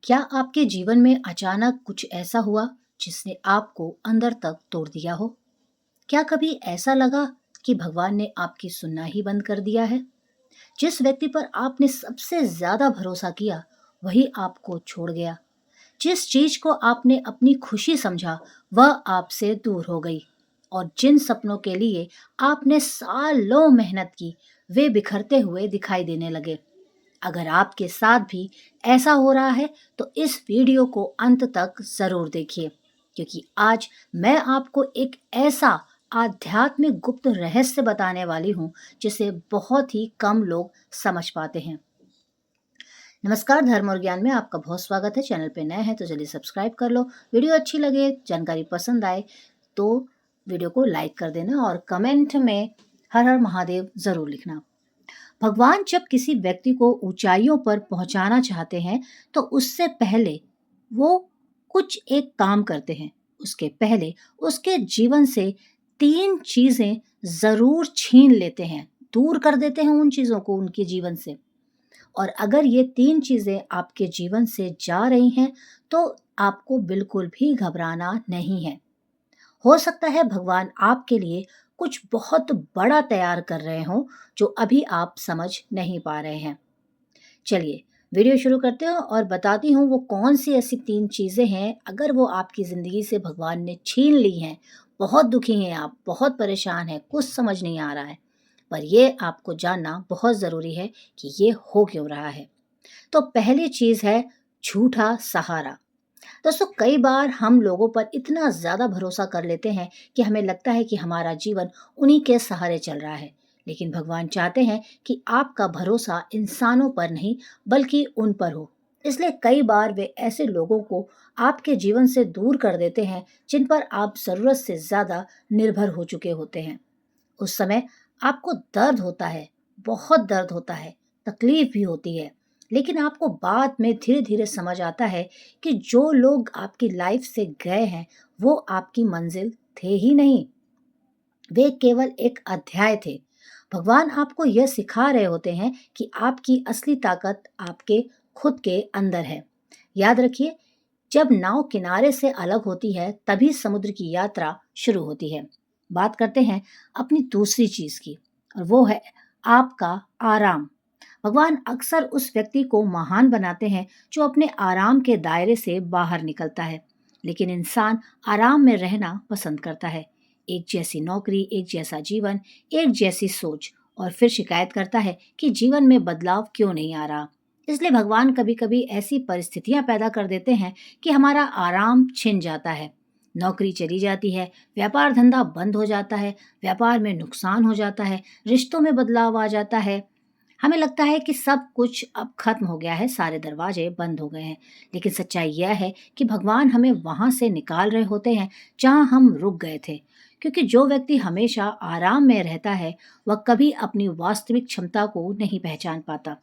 क्या आपके जीवन में अचानक कुछ ऐसा हुआ जिसने आपको अंदर तक तोड़ दिया हो? क्या कभी ऐसा लगा कि भगवान ने आपकी सुनना ही बंद कर दिया है? जिस व्यक्ति पर आपने सबसे ज्यादा भरोसा किया, वही आपको छोड़ गया। जिस चीज को आपने अपनी खुशी समझा, वह आपसे दूर हो गई। और जिन सपनों के लिए आपने सालों मेहनत की, वे बिखरते हुए दिखाई देने लगे। अगर आपके साथ भी ऐसा हो रहा है तो इस वीडियो को अंत तक जरूर देखिए, क्योंकि आज मैं आपको एक ऐसा आध्यात्मिक गुप्त रहस्य बताने वाली हूँ जिसे बहुत ही कम लोग समझ पाते हैं। नमस्कार, धर्म और ज्ञान में आपका बहुत स्वागत है। चैनल पे नए हैं तो जल्दी सब्सक्राइब कर लो। वीडियो अच्छी लगे, जानकारी पसंद आए तो वीडियो को लाइक कर देना और कमेंट में हर हर महादेव जरूर लिखना। भगवान जब किसी व्यक्ति को ऊंचाइयों पर पहुंचाना चाहते हैं तो उससे पहले वो कुछ एक काम करते हैं। उसके पहले उसके जीवन से तीन चीजें जरूर छीन लेते हैं, दूर कर देते हैं उन चीजों को उनके जीवन से। और अगर ये तीन चीजें आपके जीवन से जा रही हैं तो आपको बिल्कुल भी घबराना नहीं है। हो सकता है भगवान आपके लिए कुछ बहुत बड़ा तैयार कर रहे हो जो अभी आप समझ नहीं पा रहे हैं। चलिए वीडियो शुरू करते हैं और बताती हूँ वो कौन सी ऐसी तीन चीजें हैं। अगर वो आपकी जिंदगी से भगवान ने छीन ली हैं, बहुत दुखी हैं आप, बहुत परेशान हैं, कुछ समझ नहीं आ रहा है, पर ये आपको जानना बहुत जरूरी है कि ये हो क्यों रहा है। तो पहली चीज है झूठा सहारा। दोस्तों, कई बार हम लोगों पर इतना ज्यादा भरोसा कर लेते हैं कि हमें लगता है कि हमारा जीवन उन्हीं के सहारे चल रहा है। लेकिन भगवान चाहते हैं कि आपका भरोसा इंसानों पर नहीं बल्कि उन पर हो। इसलिए कई बार वे ऐसे लोगों को आपके जीवन से दूर कर देते हैं जिन पर आप जरूरत से ज्यादा निर्भर हो चुके होते हैं। उस समय आपको दर्द होता है, बहुत दर्द होता है, तकलीफ भी होती है। लेकिन आपको बाद में धीरे धीरे समझ आता है कि जो लोग आपकी लाइफ से गए हैं वो आपकी मंजिल थे ही नहीं, वे केवल एक अध्याय थे। भगवान आपको यह सिखा रहे होते हैं कि आपकी असली ताकत आपके खुद के अंदर है। याद रखिए, जब नाव किनारे से अलग होती है तभी समुद्र की यात्रा शुरू होती है। बात करते हैं अपनी दूसरी चीज की, और वो है आपका आराम। भगवान अक्सर उस व्यक्ति को महान बनाते हैं जो अपने आराम के दायरे से बाहर निकलता है। लेकिन इंसान आराम में रहना पसंद करता है। एक जैसी नौकरी, एक जैसा जीवन, एक जैसी सोच, और फिर शिकायत करता है कि जीवन में बदलाव क्यों नहीं आ रहा। इसलिए भगवान कभी कभी ऐसी परिस्थितियां पैदा कर देते हैं कि हमारा आराम छिन जाता है। नौकरी चली जाती है, व्यापार धंधा बंद हो जाता है, व्यापार में नुकसान हो जाता है, रिश्तों में बदलाव आ जाता है। हमें लगता है कि सब कुछ अब खत्म हो गया है, सारे दरवाजे बंद हो गए हैं। लेकिन सच्चाई यह है कि भगवान हमें वहां से निकाल रहे होते हैं जहां हम रुक गए थे। क्योंकि जो व्यक्ति हमेशा आराम में रहता है वह कभी अपनी वास्तविक क्षमता को नहीं पहचान पाता।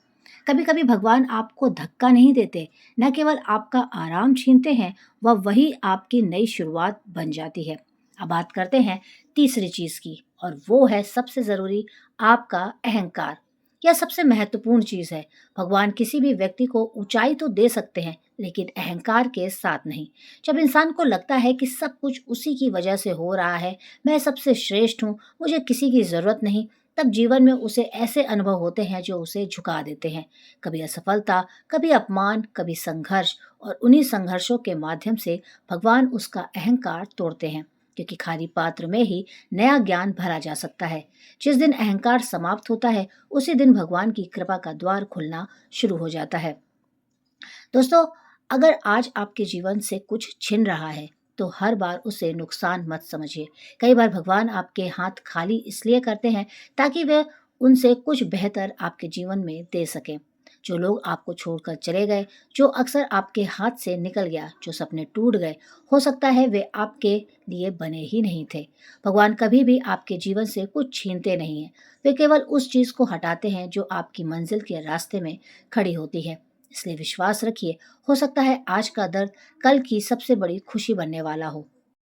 कभी कभी भगवान आपको धक्का नहीं देते, न केवल आपका आराम छीनते हैं, वह वही आपकी नई शुरुआत बन जाती है। अब बात करते हैं तीसरी चीज की, और वो है सबसे जरूरी, आपका अहंकार। यह सबसे महत्वपूर्ण चीज है। भगवान किसी भी व्यक्ति को ऊंचाई तो दे सकते हैं, लेकिन अहंकार के साथ नहीं। जब इंसान को लगता है कि सब कुछ उसी की वजह से हो रहा है, मैं सबसे श्रेष्ठ हूँ, मुझे किसी की जरूरत नहीं, तब जीवन में उसे ऐसे अनुभव होते हैं जो उसे झुका देते हैं। कभी असफलता, कभी अपमान, कभी संघर्ष, और उन्हीं संघर्षों के माध्यम से भगवान उसका अहंकार तोड़ते हैं। क्योंकि खाली पात्र में ही नया ज्ञान भरा जा सकता है। जिस दिन अहंकार समाप्त होता है उसी दिन भगवान की कृपा का द्वार खुलना शुरू हो जाता है। दोस्तों, अगर आज आपके जीवन से कुछ छिन रहा है तो हर बार उसे नुकसान मत समझिए। कई बार भगवान आपके हाथ खाली इसलिए करते हैं ताकि वे उनसे कुछ बेहतर आपके जीवन में दे सकें। जो लोग आपको छोड़कर चले गए, जो अक्सर आपके हाथ से निकल गया, जो सपने टूट गए, हो सकता है वे आपके लिए बने ही नहीं थे। भगवान कभी भी आपके जीवन से कुछ छीनते नहीं हैं। वे केवल उस चीज को हटाते हैं जो आपकी मंजिल के रास्ते में खड़ी होती है। इसलिए विश्वास रखिए, हो सकता है आज का दर्द कल की सबसे बड़ी खुशी बनने वाला हो।